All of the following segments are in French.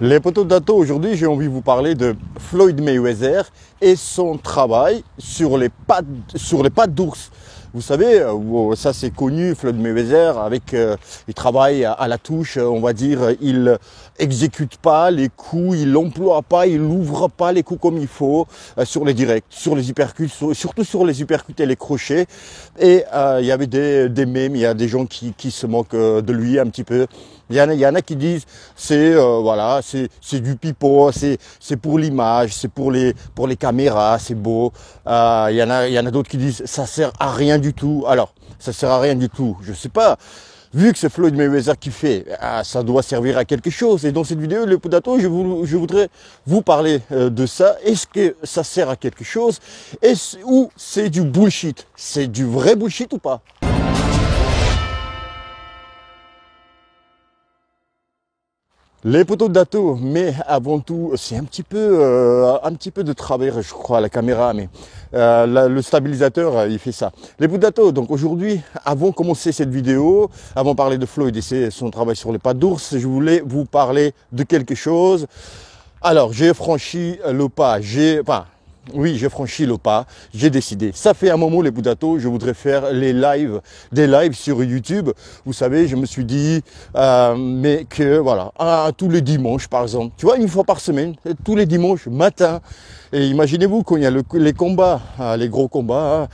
Les potos d'Ato, aujourd'hui j'ai envie de vous parler de Floyd Mayweather et son travail sur les pattes d'ours. Vous savez, ça c'est connu, Floyd Mayweather, il travaille à la touche, on va dire, il exécute pas les coups, il n'emploie pas, il n'ouvre pas les coups comme il faut sur les directs, sur les uppercuts, surtout sur les uppercuts et les crochets. Et il y avait des mèmes, il y a des gens qui se moquent de lui un petit peu. Il y en a qui disent c'est du pipeau, c'est pour l'image, c'est pour les caméras, c'est beau. Il y en a d'autres qui disent ça sert à rien du tout. Alors ça sert à rien du tout. Je sais pas. Vu que c'est Floyd Mayweather qui fait, ça doit servir à quelque chose. Et dans cette vidéo, le potato, je voudrais vous parler de ça. Est-ce que ça sert à quelque chose? Ou c'est du bullshit? C'est du vrai bullshit ou pas? Les poteaux d'Ato, mais avant tout, c'est un petit peu de travers, je crois, à la caméra, mais le stabilisateur, il fait ça. Les poteaux d'Ato, donc aujourd'hui, avant de commencer cette vidéo, avant de parler de Floyd et son travail sur les pattes d'ours, je voulais vous parler de quelque chose. Alors, j'ai franchi le pas, j'ai franchi le pas, j'ai décidé. Ça fait un moment les Boudato, je voudrais faire des lives sur YouTube. Vous savez, je me suis dit, mais que voilà, tous les dimanches par exemple, tu vois, une fois par semaine, tous les dimanches matin. Et imaginez-vous quand il y a les combats, les gros combats,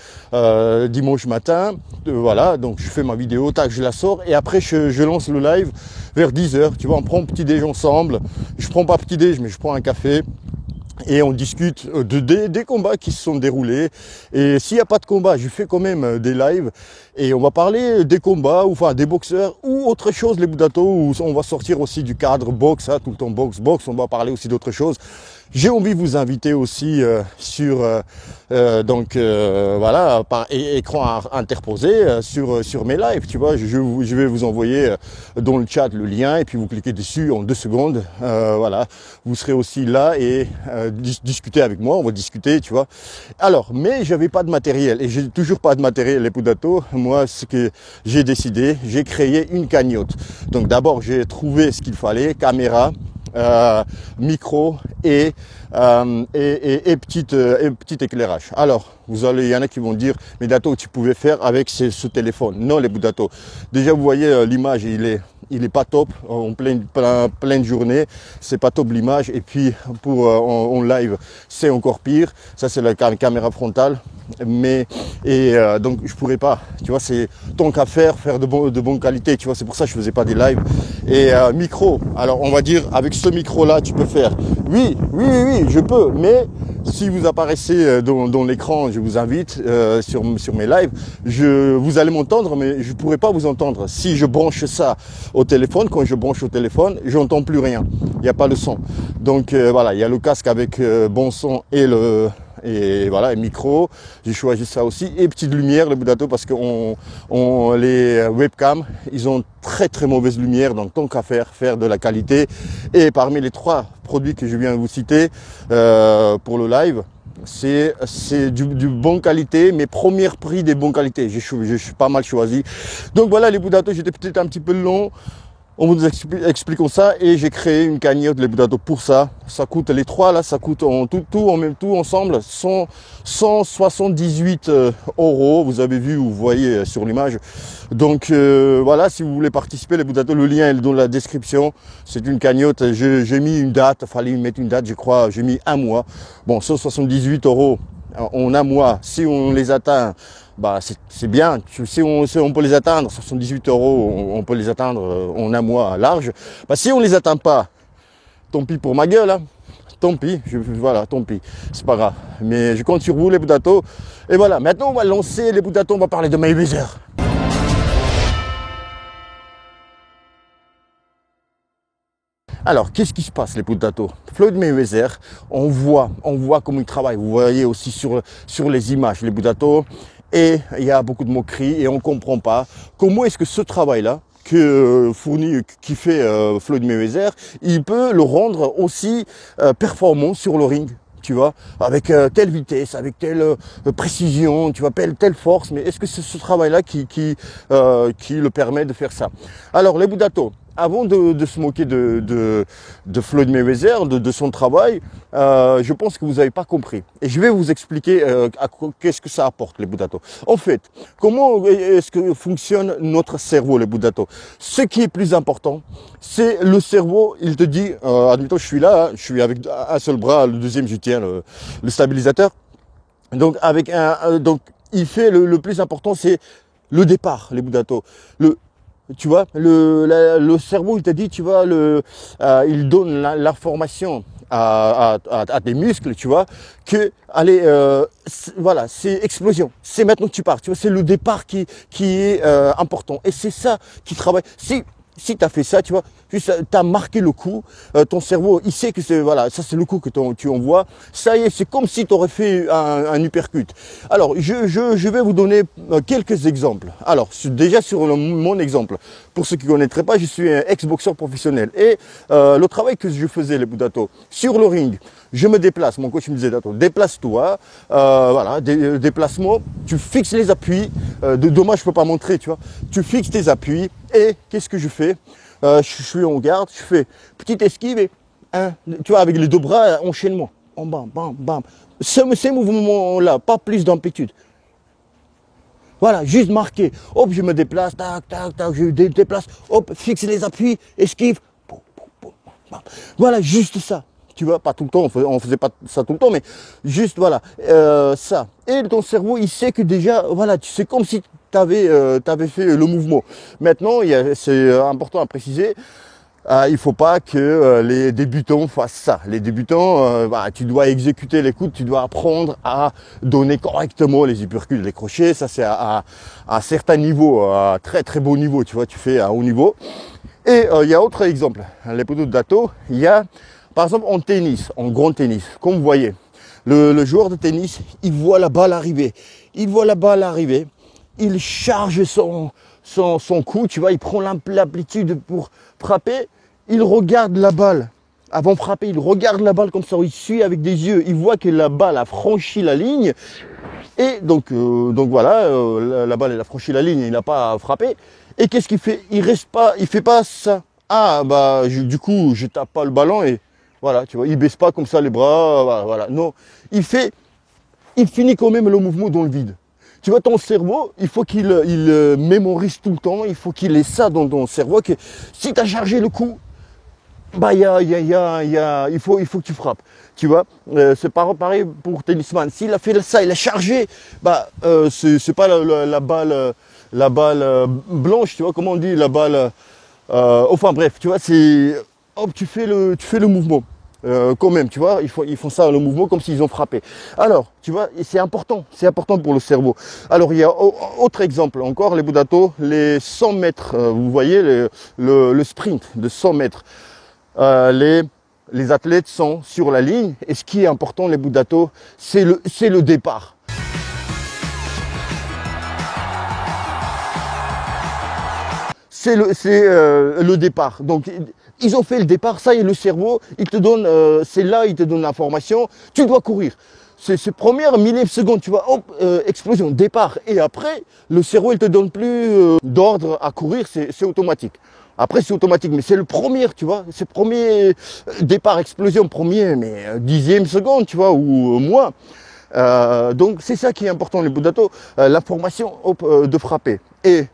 dimanche matin, voilà, donc je fais ma vidéo, tac, je la sors et après je lance le live vers 10h. Tu vois, on prend petit déj ensemble. Je prends pas petit déj, mais je prends un café. Et on discute des combats qui se sont déroulés. Et s'il n'y a pas de combat, je fais quand même des lives. Et on va parler des combats, ou enfin des boxeurs, ou autre chose, les Boudato, où on va sortir aussi du cadre boxe, tout le temps boxe, on va parler aussi d'autres choses. J'ai envie de vous inviter aussi voilà, par écran interposé sur mes lives, tu vois. Je vais vous envoyer dans le chat le lien et puis vous cliquez dessus en 2 secondes. Voilà, vous serez aussi là et discuter avec moi, on va discuter, tu vois. Alors, mais j'avais pas de matériel et j'ai toujours pas de matériel, les Boudato. Moi, ce que j'ai décidé, j'ai créé une cagnotte. Donc d'abord, j'ai trouvé ce qu'il fallait, caméra, micro et petit éclairage. Alors, il y en a qui vont dire, mais Dato, tu pouvais faire avec ce téléphone. Non, les Boudato. Déjà, vous voyez, l'image, il est pas top en pleine journée. C'est pas top l'image. Et puis, en live, c'est encore pire. Ça, c'est la caméra frontale. Donc, je pourrais pas. Tu vois, c'est tant qu'à faire de bonne qualité. Tu vois, c'est pour ça que je faisais pas des lives. Et micro. Alors, on va dire, avec ce micro-là, tu peux faire. Oui, je peux. Mais si vous apparaissez dans l'écran, je vous invite sur mes lives, vous allez m'entendre, mais je pourrais pas vous entendre. Si je branche ça au téléphone, quand je branche au téléphone, j'entends plus rien. Il n'y a pas le son. Donc voilà, il y a le casque avec bon son et voilà, micro, j'ai choisi ça aussi. Et petite lumière, le Boudato, parce que les webcams, ils ont très mauvaise lumière, donc tant qu'à faire de la qualité. Et parmi les 3 produits que je viens de vous citer pour le live, c'est du bonne qualité, mais premier prix des bonnes qualités. Je suis pas mal choisi. Donc voilà, les Boudato, j'étais peut-être un petit peu long. On vous expliquons ça et j'ai créé une cagnotte les Boudato pour ça. Ça coûte les 3 là, ça coûte tout ensemble 178 €. Vous avez vu, vous voyez sur l'image. Donc voilà, si vous voulez participer les Boudato, le lien est dans la description. C'est une cagnotte. J'ai mis une date, fallait mettre une date, je crois. J'ai mis un mois. Bon, 178 € en un mois. Si on les atteint, bah c'est bien. Si on peut les atteindre, 78 €, on peut les atteindre en un mois large. Bah si on les atteint pas, tant pis pour ma gueule, hein. Tant pis, voilà, tant pis, c'est pas grave. Mais je compte sur vous les Boudato. Et voilà, maintenant on va lancer les Boudato, on va parler de Mayweather. Alors, qu'est-ce qui se passe, les Boudato? Floyd Mayweather, on voit comment il travaille. Vous voyez aussi sur les images, les Boudato. Et il y a beaucoup de moqueries et on comprend pas comment est-ce que ce travail-là qui fait Floyd Mayweather, il peut le rendre aussi performant sur le ring. Tu vois, avec telle vitesse, avec telle précision, tu vois, telle force. Mais est-ce que c'est ce travail-là qui le permet de faire ça? Alors, les Boudato, avant de se moquer de Floyd Mayweather, de son travail, je pense que vous n'avez pas compris. Et je vais vous expliquer qu'est-ce que ça apporte, les Budato. En fait, comment est-ce que fonctionne notre cerveau, les Budato? Ce qui est plus important, c'est le cerveau, il te dit, admettons, je suis là, hein, je suis avec un seul bras, le deuxième, je tiens le stabilisateur. Donc, donc il fait le plus important, c'est le départ, les Budato. Tu vois, le cerveau, il te dit, tu vois, il donne l'information à tes muscles, tu vois, que, allez, voilà, c'est explosion. C'est maintenant que tu pars, tu vois, c'est le départ qui est important. Et c'est ça qui travaille. Si tu as fait ça, tu vois, juste tu as marqué le coup, ton cerveau, il sait que c'est, voilà, ça c'est le coup que tu envoies. Ça y est, c'est comme si tu aurais fait un uppercut. Alors, je vais vous donner quelques exemples. Alors, déjà sur mon exemple, pour ceux qui ne connaîtraient pas, je suis un ex-boxeur professionnel. Et le travail que je faisais, les Budato, sur le ring, je me déplace. Mon coach me disait, déplace-toi, voilà, déplacement, tu fixes les appuis. Dommage, je ne peux pas montrer, tu vois. Tu fixes tes appuis et qu'est-ce que je fais? Je suis en garde, je fais petite esquive et tu vois, avec les deux bras, enchaînement. Bam, bam, bam. Ces mouvements-là, pas plus d'amplitude. Voilà, juste marqué. Hop, je me déplace, tac, tac, tac, je déplace, hop, fixe les appuis, esquive. Boum, boum, boum, bam. Voilà, juste ça. Tu vois, pas tout le temps, on faisait pas ça tout le temps, mais juste voilà, ça. Et ton cerveau, il sait que déjà, voilà, c'est comme si tu avais fait le mouvement. Maintenant, c'est important à préciser, il faut pas que les débutants fassent ça. Les débutants, tu dois exécuter les coups, tu dois apprendre à donner correctement les uppercuts, les crochets. Ça, c'est à certains niveaux, à très très beau niveau, tu vois, tu fais à haut niveau. Et il y a autre exemple, les poteaux de Dato, il y a, par exemple, en tennis, en grand tennis, comme vous voyez, le joueur de tennis, il voit la balle arriver. Il charge son coup, tu vois, il prend l'amplitude pour frapper, il regarde la balle. Avant de frapper, il regarde la balle comme ça, il suit avec des yeux, il voit que la balle a franchi la ligne. Et donc voilà, la balle elle a franchi la ligne, il n'a pas frappé. Et qu'est-ce qu'il fait? Il fait pas ça. Ah bah du coup je tape pas le ballon et voilà, tu vois, il baisse pas comme ça les bras, voilà. Non, il finit quand même le mouvement dans le vide. Tu vois, ton cerveau, il faut qu'il mémorise tout le temps, il faut qu'il ait ça dans ton cerveau, que si tu as chargé le coup, bah il faut que tu frappes. Tu vois, c'est pareil pour tennisman. S'il a fait ça, il a chargé, bah c'est pas la balle blanche, tu vois, comment on dit, la balle. Enfin bref, tu vois, c'est hop, tu fais le mouvement. Quand même, tu vois, ils font ça, le mouvement, comme s'ils ont frappé. Alors, tu vois, c'est important pour le cerveau. Alors, il y a autre exemple encore, les Budato, les 100 mètres, vous voyez, le sprint de 100 mètres. Les athlètes sont sur la ligne, et ce qui est important, les Budato, c'est le départ. C'est le départ. Donc, ils ont fait le départ, ça y est, le cerveau, il te donne, c'est là, il te donne l'information, tu dois courir. C'est première millime seconde, tu vois, hop, explosion, départ. Et après, le cerveau, il te donne plus d'ordre à courir, c'est automatique. Après, c'est automatique, mais c'est le premier, tu vois, c'est le premier départ, explosion, premier, mais dixième seconde, tu vois, ou moins. Donc, c'est ça qui est important, les Budato, l'information de frapper. Et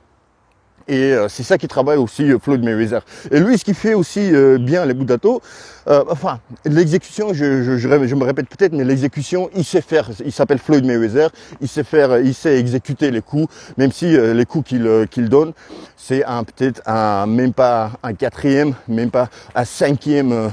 c'est ça qui travaille aussi Floyd Mayweather. Et lui, ce qu'il fait aussi bien, les Budato, enfin, l'exécution, je me répète peut-être, mais l'exécution, il sait faire, il s'appelle Floyd Mayweather, il sait exécuter les coups, même si les coups qu'il donne, c'est peut-être même pas un quatrième, même pas un cinquième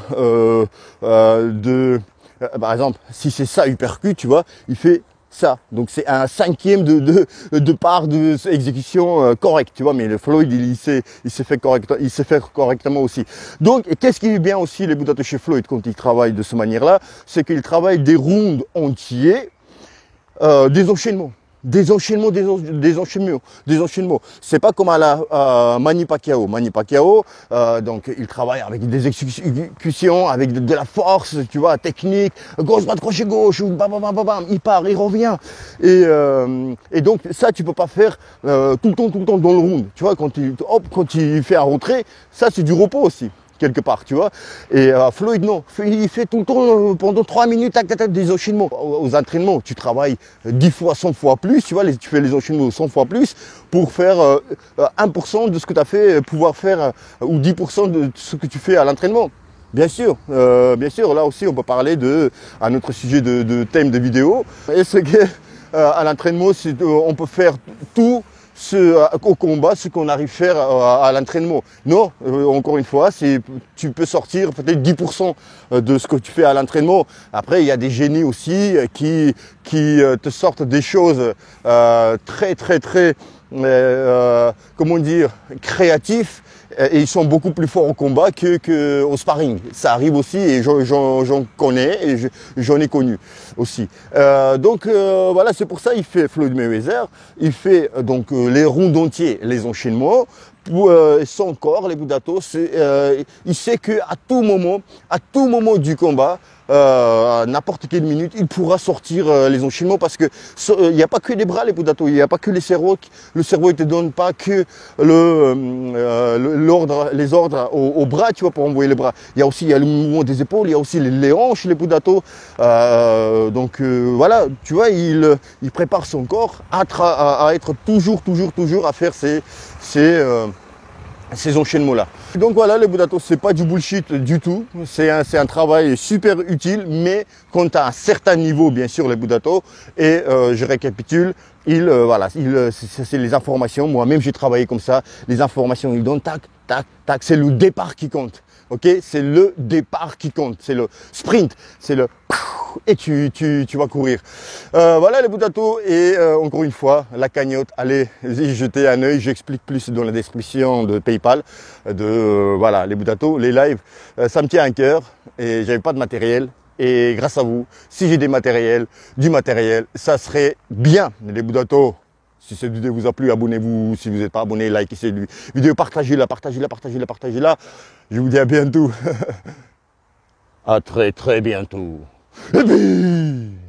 par exemple, si c'est ça uppercut, tu vois, il fait ça. Donc c'est un cinquième de part de exécution correcte, tu vois, mais le Floyd, il sait faire correctement aussi. Donc, et qu'est-ce qui est bien aussi, les Budato chez Floyd, quand il travaille de cette manière-là, c'est qu'il travaille des rounds entiers, des enchaînements. des enchaînements, des enchaînements. C'est pas comme à Manny Pacquiao. Manny Pacquiao, donc il travaille avec des exécutions, avec de la force, tu vois, technique, gauche, droite, crochet gauche, bam, bam, bam, bam, il part, il revient. Et donc ça, tu peux pas faire tout le temps dans le round. Tu vois, quand il fait un rentrée, ça c'est du repos aussi. Quelque part, tu vois. Et Floyd, non. Il fait tout le temps, pendant 3 minutes, tac, tac, tac, des enchaînements. Aux entraînements, tu travailles 10 fois, 100 fois plus, tu vois, tu fais les enchaînements 100 fois plus pour faire 1% de ce que tu as fait, pouvoir faire, ou 10% de ce que tu fais à l'entraînement. Bien sûr, là aussi, on peut parler à notre sujet de thème de vidéo. Est-ce que à l'entraînement, on peut faire tout au combat, ce qu'on arrive à faire à l'entraînement. Non, encore une fois, tu peux sortir peut-être 10% de ce que tu fais à l'entraînement. Après, il y a des génies aussi qui te sortent des choses très, comment dire, créatifs. Et ils sont beaucoup plus forts au combat qu'au sparring. Ça arrive aussi et j'en connais et j'en ai connu aussi. Donc voilà, c'est pour ça il fait Floyd Mayweather. Il fait donc les rounds entiers, les enchaînements. Son corps, les Budato, il sait qu'à tout moment du combat, à n'importe quelle minute, il pourra sortir les enchaînements parce que il n'y a pas que les bras, les Budato, il n'y a pas que les cerveaux. Le cerveau ne te donne pas que les ordres aux bras, tu vois, pour envoyer les bras. Il y a le mouvement des épaules, il y a aussi les hanches, les Budato. Donc voilà, tu vois, il prépare son corps à être toujours à faire ces enchaînements-là. Donc voilà, les Budato, c'est pas du bullshit du tout. C'est un travail super utile, mais quand tu as un certain niveau, bien sûr, les Budato, et je récapitule, c'est les informations. Moi-même, j'ai travaillé comme ça. Les informations, ils donnent tac, tac, tac. C'est le départ qui compte. Ok, c'est le départ qui compte. C'est le sprint. C'est le et tu vas courir. Voilà les Budato et encore une fois la cagnotte, allez y jeter un œil, j'explique plus dans la description de PayPal voilà les Budato, les lives, ça me tient à cœur et j'avais pas de matériel et grâce à vous, si j'ai du matériel, ça serait bien les Budato. Si cette vidéo vous a plu, abonnez-vous. Si vous n'êtes pas abonné, likez cette vidéo, partagez-la. Je vous dis à bientôt. À très bientôt. Et puis...